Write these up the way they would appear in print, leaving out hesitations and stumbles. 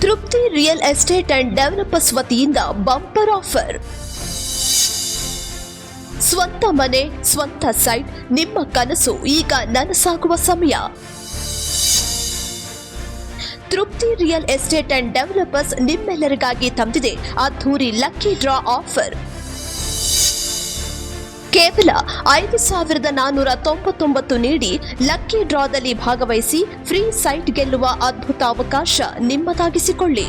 ತೃಪ್ತಿ real estate and developers ವತಿಯಿಂದ bumper offer. ಸ್ವಂತ ಮನೆ, ಸ್ವಂತ ಸೈಟ್, ನಿಮ್ಮ ಕನಸು ಈಗ ನನಸಾಗುವ ಸಮಯ. ತೃಪ್ತಿ ರಿಯಲ್ ಎಸ್ಟೇಟ್ ಅಂಡ್ ಡೆವಲಪರ್ಸ್ ನಿಮ್ಮೆಲ್ಲರಿಗಾಗಿ ತಂದಿದೆ ಅದ್ಧೂರಿ ಲಕ್ಕಿ ಡ್ರಾ ಆಫರ್. ಕೇವಲ 5,499 ನೀಡಿ ಲಕ್ಕಿ ಡ್ರಾದಲ್ಲಿ ಭಾಗವಹಿಸಿ ಫ್ರೀ ಸೈಟ್ ಗೆಲ್ಲುವ ಅದ್ಭುತ ಅವಕಾಶ ನಿಮ್ಮದಾಗಿಸಿಕೊಳ್ಳಿ.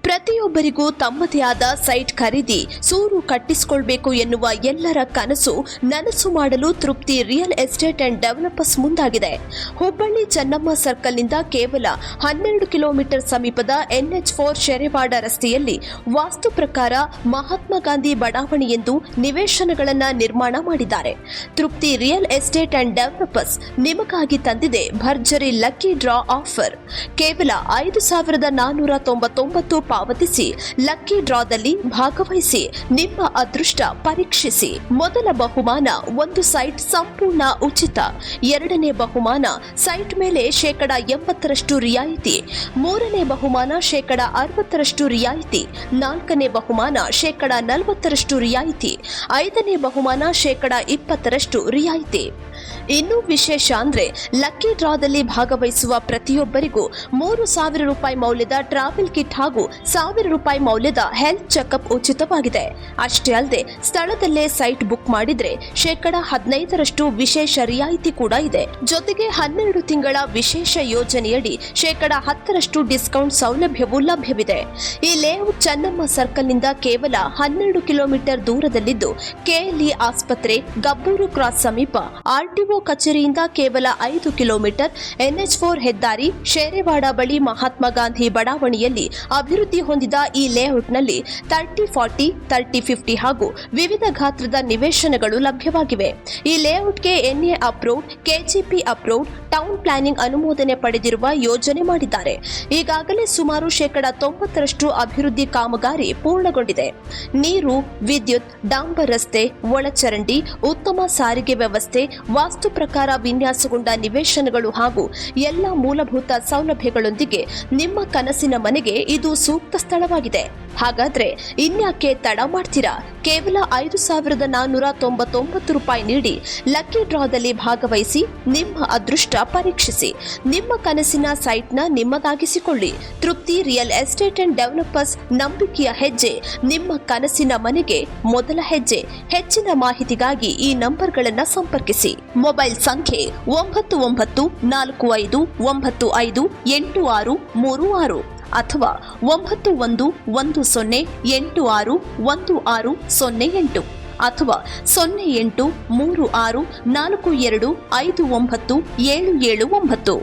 ಪ್ರತಿಯೊಬ್ಬರಿಗೂ ತಮ್ಮದೇ ಆದ ಸೈಟ್ ಖರೀದಿ ಸೂರು ಕಟ್ಟಿಸಿಕೊಳ್ಳಬೇಕು ಎನ್ನುವ ಎಲ್ಲರ ಕನಸು ನನಸು ಮಾಡಲು ತೃಪ್ತಿ ರಿಯಲ್ ಎಸ್ಟೇಟ್ ಅಂಡ್ ಡೆವಲಪರ್ಸ್ ಮುಂದಾಗಿದೆ. ಹುಬ್ಬಳ್ಳಿ ಚೆನ್ನಮ್ಮ ಸರ್ಕಲ್ನಿಂದ ಕೇವಲ 12 ಕಿಲೋಮೀಟರ್ ಸಮೀಪದ NH4 ಶೆರೆವಾಡ ರಸ್ತೆಯಲ್ಲಿ ವಾಸ್ತು ಪ್ರಕಾರ ಮಹಾತ್ಮ ಗಾಂಧಿ ಬಡಾವಣೆ ಎಂದು ನಿವೇಶನಗಳನ್ನು ನಿರ್ಮಾಣ ಮಾಡಿದ್ದಾರೆ. ತೃಪ್ತಿ ರಿಯಲ್ ಎಸ್ಟೇಟ್ ಅಂಡ್ ಡೆವಲಪರ್ಸ್ ನಿಮಗಾಗಿ ತಂದಿದೆ ಭರ್ಜರಿ ಲಕ್ಕಿ ಡ್ರಾ ಆಫರ್. ಕೇವಲ 5,499 ಪಾವತಿಸಿ ಲಕ್ಕಿ ಡ್ರಾದಲ್ಲಿ ಭಾಗವಹಿಸಿ ನಿಮ್ಮ ಅದೃಷ್ಟ ಪರೀಕ್ಷಿಸಿ. ಮೊದಲ ಬಹುಮಾನ ಒಂದು ಸೈಟ್ ಸಂಪೂರ್ಣ ಉಚಿತ. ಎರಡನೇ ಬಹುಮಾನ ಸೈಟ್ ಮೇಲೆ 80% ರಿಯಾಯಿತಿ. ಮೂರನೇ ಬಹುಮಾನ 60% ರಿಯಾಯಿತಿ. ನಾಲ್ಕನೇ ಬಹುಮಾನ 40% ರಿಯಾಯಿತಿ. ಐದನೇ ಬಹುಮಾನ 20% ರಿಯಾಯಿತಿ. ಇನ್ನೂ ವಿಶೇಷ ಅಂದ್ರೆ ಲಕ್ಕಿ ಡ್ರಾದಲ್ಲಿ ಭಾಗವಹಿಸುವ ಪ್ರತಿಯೊಬ್ಬರಿಗೂ 3,000 ರೂಪಾಯಿ ಮೌಲ್ಯದ ಟ್ರಾವೆಲ್ ಕಿಟ್ ಹಾಗೂ 1,000 ರೂಪಾಯಿ ಮೌಲ್ಯದ ಹೆಲ್ತ್ ಚೆಕ್ಅಪ್ ಉಚಿತವಾಗಿದೆ. ಅಷ್ಟೇ ಅಲ್ಲದೆ ಸ್ಥಳದಲ್ಲೇ ಸೈಟ್ ಬುಕ್ ಮಾಡಿದ್ರೆ 15% ವಿಶೇಷ ರಿಯಾಯಿತಿ ಕೂಡ ಇದೆ. ಜೊತೆಗೆ 12 ತಿಂಗಳ ವಿಶೇಷ ಯೋಜನೆಯಡಿ 10% ಡಿಸ್ಕೌಂಟ್ ಸೌಲಭ್ಯವೂ ಲಭ್ಯವಿದೆ. ಈ ಲೇಔಟ್ ಚೆನ್ನಮ್ಮ ಸರ್ಕಲ್ನಿಂದ ಕೇವಲ 12 ಕಿಲೋಮೀಟರ್ ದೂರದಲ್ಲಿದ್ದು KLE ಆಸ್ಪತ್ರೆ, ಗಬ್ಬೂರು ಕ್ರಾಸ್ ಸಮೀಪ, RTO ಕಚೇರಿಯಿಂದ ಕೇವಲ 5 ಕಿಲೋಮೀಟರ್, NH4 ಹೆದ್ದಾರಿ, ಶೇರೆವಾಡ ಬಳಿ ಮಹಾತ್ಮ ಗಾಂಧಿ ಬಡಾವಣೆಯಲ್ಲಿ ಅಭಿವೃದ್ಧಿ ಹೊಂದಿದ ಈ ಲೇಔಟ್ನಲ್ಲಿ 30-40, 30-50 ಹಾಗೂ ವಿವಿಧ ಗಾತ್ರದ ನಿವೇಶನಗಳು ಲಭ್ಯವಾಗಿವೆ. ಈ ಲೇಔಟ್ಗೆ NA approved, KGP approved, town planning ಅನುಮೋದನೆ ಪಡೆದಿರುವ ಯೋಜನೆ ಮಾಡಿದ್ದಾರೆ. ಈಗಾಗಲೇ ಸುಮಾರು 90% ಅಭಿವೃದ್ಧಿ ಕಾಮಗಾರಿ ಪೂರ್ಣಗೊಂಡಿದೆ. ನೀರು, ವಿದ್ಯುತ್, ಡಾಂಬರ್ ರಸ್ತೆ, ಒಳಚರಂಡಿ, ಉತ್ತಮ ಸಾರಿಗೆ ವ್ಯವಸ್ಥೆ, ವಾಸ್ತು ಪ್ರಕಾರ ವಿನ್ಯಾಸಗೊಂಡ ನಿವೇಶನಗಳು ಹಾಗೂ ಎಲ್ಲ ಮೂಲಭೂತ ಸೌಲಭ್ಯಗಳೊಂದಿಗೆ ನಿಮ್ಮ ಕನಸಿನ ಮನೆಗೆ ಇದು ಸೂಕ್ತ ಸ್ಥಳವಾಗಿದೆ. ಹಾಗಾದ್ರೆ ಇನ್ಯಾಕೆ ತಡ ಮಾಡ್ತೀರಾ? ಕೇವಲ 5,499 ರೂಪಾಯಿ ನೀಡಿ ಲಕ್ಕಿ ಡ್ರಾದಲ್ಲಿ ಭಾಗವಹಿಸಿ ನಿಮ್ಮ ಅದೃಷ್ಟ ಪರೀಕ್ಷಿಸಿ. ನಿಮ್ಮ ಕನಸಿನ ಸೈಟ್ನ ನಿಮ್ಮದಾಗಿಸಿಕೊಳ್ಳಿ. ತೃಪ್ತಿ ರಿಯಲ್ ಎಸ್ಟೇಟ್ ಅಂಡ್ ಡೆವಲಪರ್ಸ್, ನಂಬಿಕೆಯ ಹೆಜ್ಜೆ ನಿಮ್ಮ ಕನಸಿನ ಮನೆಗೆ ಮೊದಲ ಹೆಜ್ಜೆ. ಹೆಚ್ಚಿನ ಮಾಹಿತಿಗಾಗಿ ಈ ನಂಬರ್ಗಳನ್ನು ಸಂಪರ್ಕಿಸಿ. ಮೊಬೈಲ್ ಸಂಖ್ಯೆ 9994958636 ಅಥವಾ 9110861608 ಅಥವಾ 083642597779.